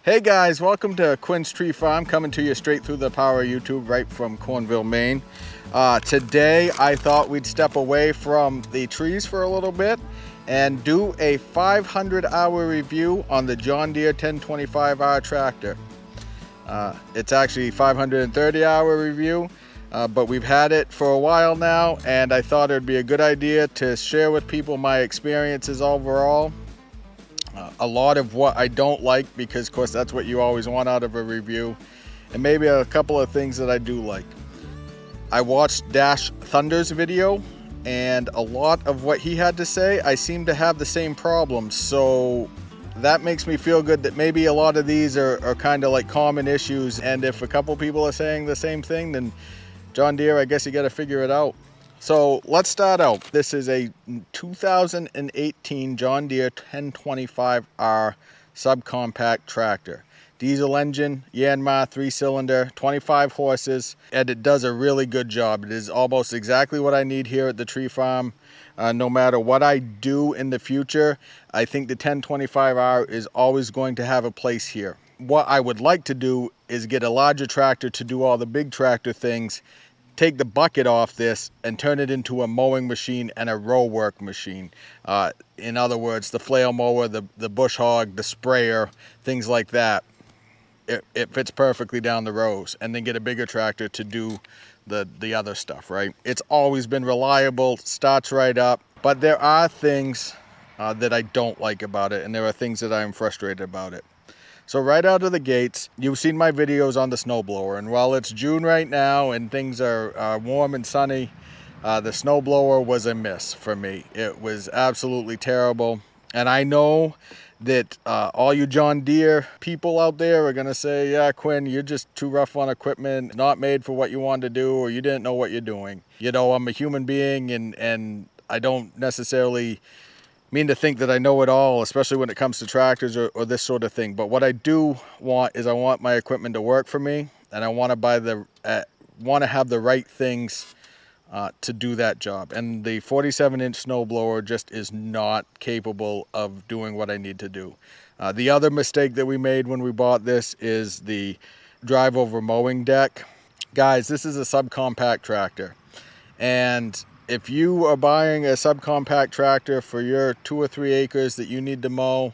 Hey guys, welcome to Quinn's Tree Farm, coming to you straight through the power of YouTube right from Cornville, Maine. Today I thought we'd step away from the trees for a little bit and do a 500-hour review on the John Deere 1025R tractor. It's actually 530-hour review, but we've had it for a while now, and I thought it would be a good idea to share with people my experiences overall. A lot of what I don't like, because of course that's what you always want out of a review, and maybe a couple of things that I do like. I watched Dash Thunder's video, and a lot of what he had to say, I seem to have the same problems, so that makes me feel good that maybe a lot of these are kind of like common issues, and if a couple people are saying the same thing, then John Deere, I guess you got to figure it out. So let's start out. This is a 2018 John Deere 1025R subcompact tractor. Diesel engine, Yanmar 3-cylinder, 25 horses, and it does a really good job. It is almost exactly what I need here at the tree farm. No matter what I do in the future, I think the 1025R is always going to have a place here. What I would like to do is get a larger tractor to do all the big tractor things, take the bucket off this and turn it into a mowing machine and a row work machine. In other words, the flail mower, the bush hog, the sprayer, things like that. It fits perfectly down the rows, and then get a bigger tractor to do the other stuff, right? It's always been reliable, starts right up, but there are things that I don't like about it, and there are things that I'm frustrated about it. So right out of the gates, you've seen my videos on the snowblower, and while it's June right now and things are warm and sunny, the snowblower was a miss for me. It was absolutely terrible, and I know that all you John Deere people out there are gonna say, yeah, Quinn, you're just too rough on equipment, not made for what you want to do, or you didn't know what you're doing. You know, I'm a human being, and I don't necessarily mean to think that I know it all, especially when it comes to tractors or this sort of thing. But what I do want is I want my equipment to work for me, and I want to have the right things to do that job. And the 47-inch snowblower just is not capable of doing what I need to do. The other mistake that we made when we bought this is the drive over mowing deck. Guys, this is a subcompact tractor, and if you are buying a subcompact tractor for your 2 or 3 acres that you need to mow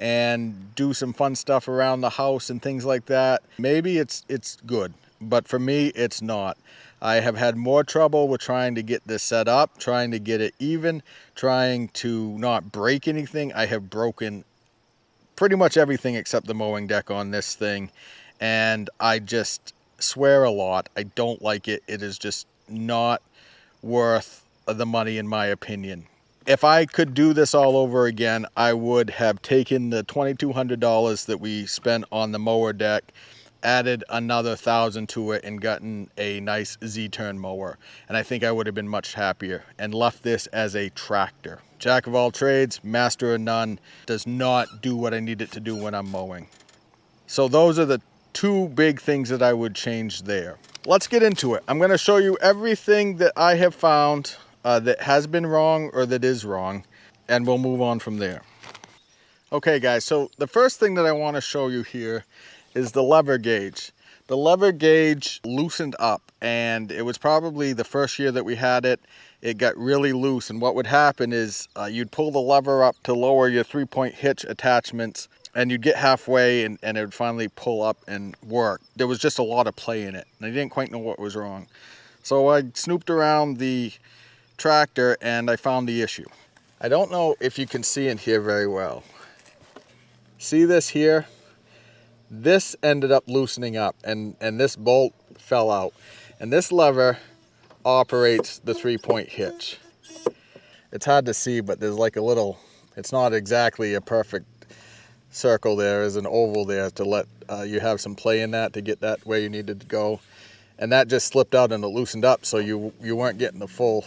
and do some fun stuff around the house and things like that, maybe it's good, but for me it's not. I have had more trouble with trying to get this set up, trying to get it even, trying to not break anything. I have broken pretty much everything except the mowing deck on this thing, and I just swear a lot. I don't like it. It is just not worth the money, in my opinion. If I could do this all over again, I would have taken the $2,200 that we spent on the mower deck, added another $1,000 to it, and gotten a nice Z-turn mower. And I think I would have been much happier, and left this as a tractor. Jack of all trades, master of none, does not do what I need it to do when I'm mowing. So those are the 2 big things that I would change there. Let's get into it. I'm going to show you everything that I have found that has been wrong or that is wrong, and we'll move on from there. Okay guys, so the first thing that I want to show you here is the lever gauge. The lever gauge loosened up, and it was probably the first year that we had it. It got really loose, and what would happen is you'd pull the lever up to lower your 3-point hitch attachments, and you'd get halfway and it would finally pull up and work. There was just a lot of play in it, and I didn't quite know what was wrong. So I snooped around the tractor and I found the issue. I don't know if you can see in here very well. See this here? This ended up loosening up, and this bolt fell out. And this lever operates the 3-point hitch. It's hard to see, but there's like a little, it's not exactly a perfect circle there. Is an oval there to let you have some play in that to get that where you needed to go, and that just slipped out and it loosened up, so you weren't getting the full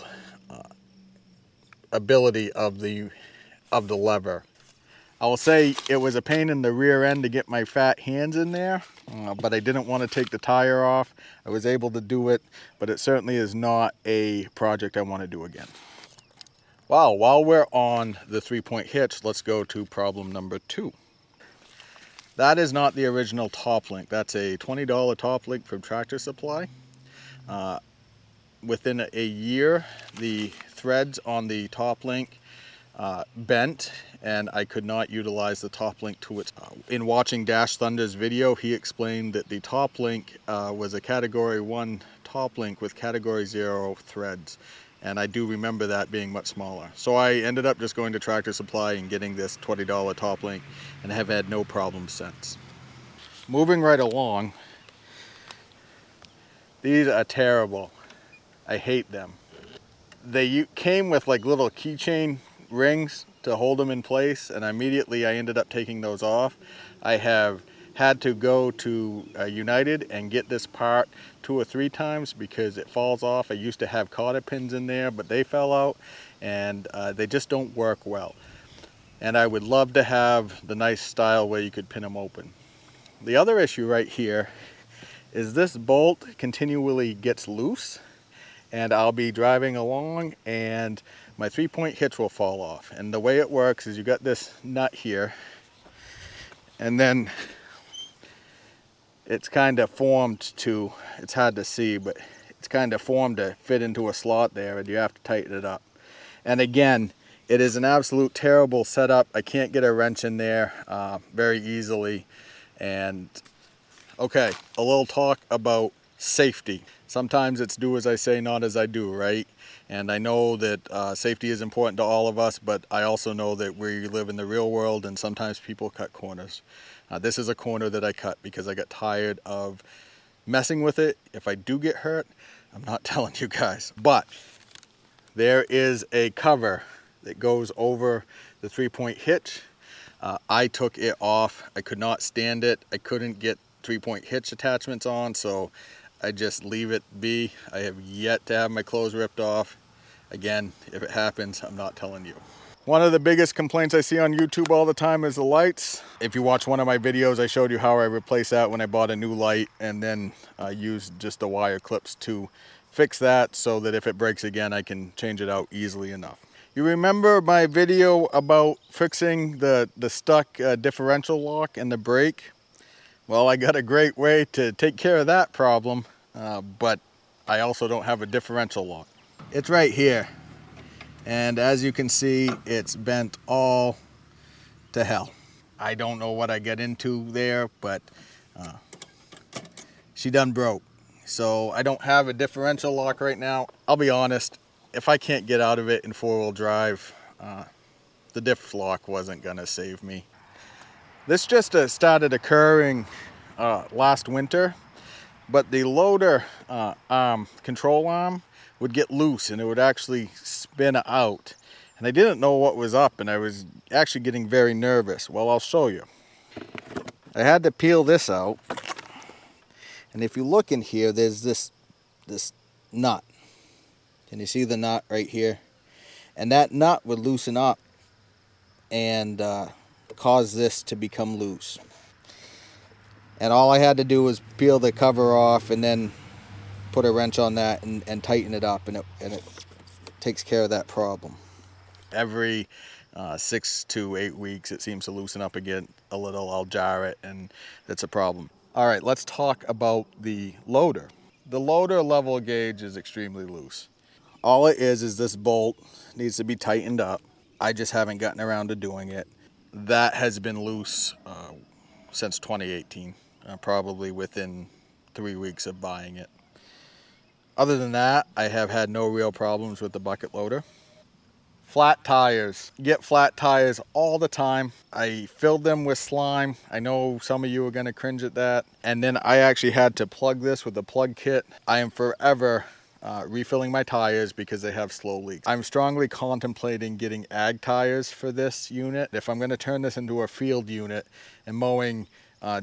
ability of the lever. I will say it was a pain in the rear end to get my fat hands in there, but I didn't want to take the tire off. I was able to do it, but it certainly is not a project I want to do again. Well, while we're on the 3-point hitch, let's go to problem number 2. That is not the original top link. That's a $20 top link from Tractor Supply. Within a year, the threads on the top link bent, and I could not utilize the top link to its. In watching Dash Thunder's video, he explained that the top link was a category 1 top link with category 0 threads, and I do remember that being much smaller. So I ended up just going to Tractor Supply and getting this $20 top link, and have had no problems since. Moving right along, these are terrible. I hate them. They came with like little keychain rings to hold them in place, and immediately I ended up taking those off. I have had to go to United and get this part 2 or 3 times because it falls off. I used to have cotter pins in there, but they fell out, and they just don't work well. And I would love to have the nice style where you could pin them open. The other issue right here is this bolt continually gets loose, and I'll be driving along and my 3-point hitch will fall off. And the way it works is you got this nut here, and then it's kind of formed to, it's hard to see, but it's kind of formed to fit into a slot there, and you have to tighten it up. And again, it is an absolute terrible setup. I can't get a wrench in there very easily. And okay, a little talk about safety. Sometimes it's do as I say, not as I do, right? And I know that safety is important to all of us, but I also know that we live in the real world, and sometimes people cut corners. This is a corner that I cut because I got tired of messing with it. If I do get hurt, I'm not telling you guys. But there is a cover that goes over the 3-point hitch. I took it off. I could not stand it. I couldn't get 3-point hitch attachments on, so I just leave it be. I have yet to have my clothes ripped off. Again, if it happens, I'm not telling you. One of the biggest complaints I see on YouTube all the time is the lights. If you watch one of my videos, I showed you how I replaced that when I bought a new light, and then I used just the wire clips to fix that so that if it breaks again, I can change it out easily enough. You remember my video about fixing the stuck differential lock and the brake? Well, I got a great way to take care of that problem, but I also don't have a differential lock. It's right here, and as you can see, it's bent all to hell. I don't know what I get into there, but she done broke. So I don't have a differential lock right now. I'll be honest, if I can't get out of it in 4-wheel drive, the diff lock wasn't gonna save me. This just started occurring last winter, but the loader control arm would get loose and it would actually spin out. And I didn't know what was up, and I was actually getting very nervous. Well, I'll show you. I had to peel this out, and if you look in here, there's this nut. Can you see the nut right here? And that nut would loosen up and cause this to become loose. And all I had to do was peel the cover off and then put a wrench on that and tighten it up, and it takes care of that problem. Every 6 to 8 weeks, it seems to loosen up again a little. I'll jar it, and that's a problem. All right, let's talk about the loader. The loader level gauge is extremely loose. All it is this bolt needs to be tightened up. I just haven't gotten around to doing it. That has been loose since 2018, probably within 3 weeks of buying it. Other than that, I have had no real problems with the bucket loader. Flat tires. Get flat tires all the time. I filled them with slime. I know some of you are gonna cringe at that. And then I actually had to plug this with a plug kit. I am forever refilling my tires because they have slow leaks. I'm strongly contemplating getting ag tires for this unit. If I'm gonna turn this into a field unit and mowing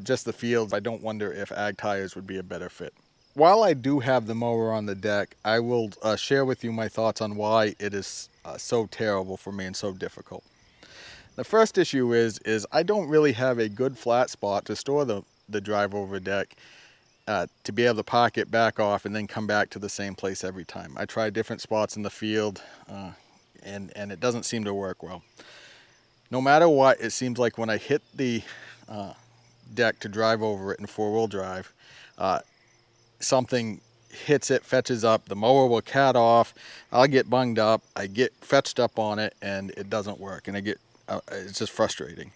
just the fields, I don't wonder if ag tires would be a better fit. While I do have the mower on the deck, I will share with you my thoughts on why it is so terrible for me and so difficult. The first issue is I don't really have a good flat spot to store the drive over deck to be able to park it back off and then come back to the same place every time. I try different spots in the field and it doesn't seem to work well. No matter what, it seems like when I hit the deck to drive over it in 4-wheel drive, something hits it, fetches up, the mower will cat off, I'll get bunged up, I get fetched up on it, and it doesn't work, and it's just frustrating.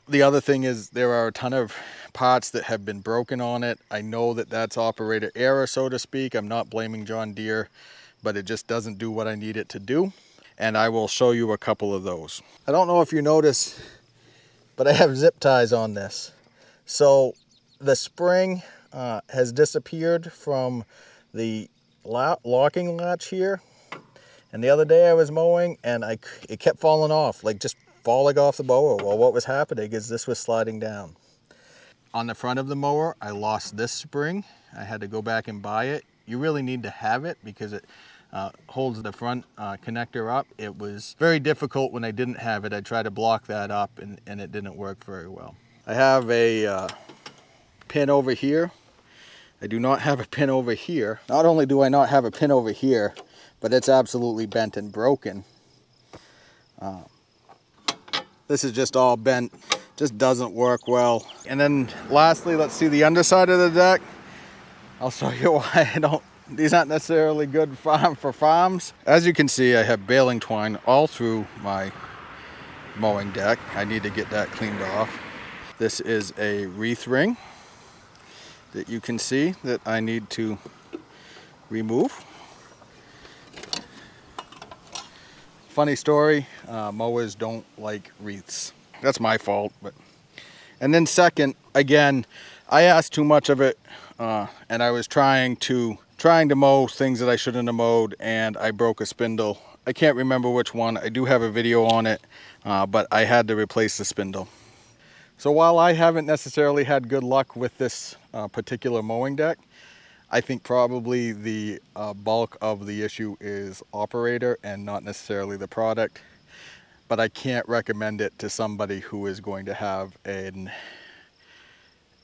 The other thing is there are a ton of parts that have been broken on it. I know that that's operator error, so to speak. I'm not blaming John Deere, but it just doesn't do what I need it to do. And I will show you a couple of those. I don't know if you notice, but I have zip ties on this. So the spring has disappeared from the locking latch here. And the other day I was mowing and it kept falling off, like just falling off the mower. Well, what was happening is this was sliding down. On the front of the mower, I lost this spring. I had to go back and buy it. You really need to have it because it holds the front connector up. It was very difficult when I didn't have it. I tried to block that up and it didn't work very well. I have a pin over here. I do not have a pin over here. Not only do I not have a pin over here, but it's absolutely bent and broken. This is just all bent, just doesn't work well. And then lastly, let's see the underside of the deck. I'll show you why these aren't necessarily good for farms. As you can see, I have baling twine all through my mowing deck. I need to get that cleaned off. This is a wreath ring that you can see that I need to remove. Funny story, mowers don't like wreaths. That's my fault. And then second, again, I asked too much of it, and I was trying to mow things that I shouldn't have mowed, and I broke a spindle. I can't remember which one. I do have a video on it, but I had to replace the spindle. So while I haven't necessarily had good luck with this particular mowing deck, I think probably the bulk of the issue is operator and not necessarily the product. But I can't recommend it to somebody who is going to have an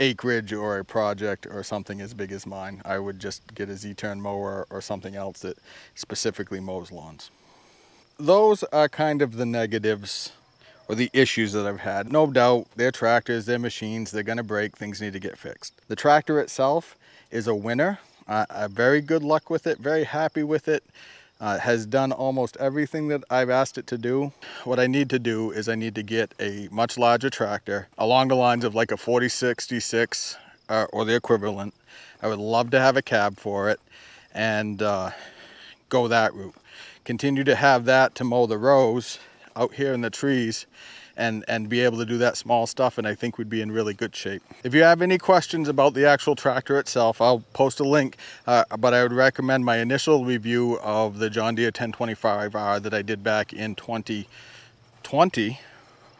acreage or a project or something as big as mine. I would just get a Z-turn mower or something else that specifically mows lawns. Those are kind of the negatives or the issues that I've had. No doubt, they're tractors, they're machines, they're gonna break, things need to get fixed. The tractor itself is a winner. Very good luck with it, very happy with it. Has done almost everything that I've asked it to do. What I need to do is I need to get a much larger tractor along the lines of like a 4066 or the equivalent. I would love to have a cab for it and go that route. Continue to have that to mow the rows out here in the trees and be able to do that small stuff, and I think we'd be in really good shape. If you have any questions about the actual tractor itself, I'll post a link, but I would recommend my initial review of the John Deere 1025R that I did back in 2020.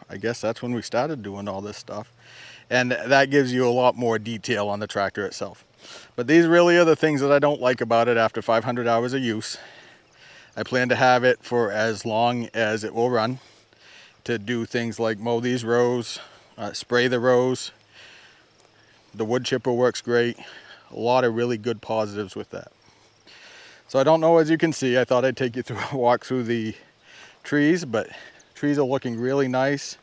I guess that's when we started doing all this stuff, and that gives you a lot more detail on the tractor itself. But these really are the things that I don't like about it after 500 hours of use. I plan to have it for as long as it will run, to do things like mow these rows, spray the rows. The wood chipper works great. A lot of really good positives with that. So I don't know, as you can see, I thought I'd take you through a walk through the trees, but trees are looking really nice.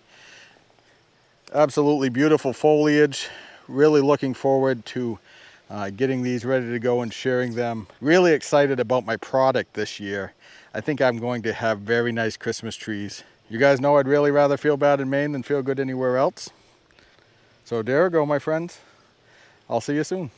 Absolutely beautiful foliage. Really looking forward to getting these ready to go and sharing them. Really excited about my product this year. I think I'm going to have very nice Christmas trees. You guys know I'd really rather feel bad in Maine than feel good anywhere else. So there we go, my friends. I'll see you soon.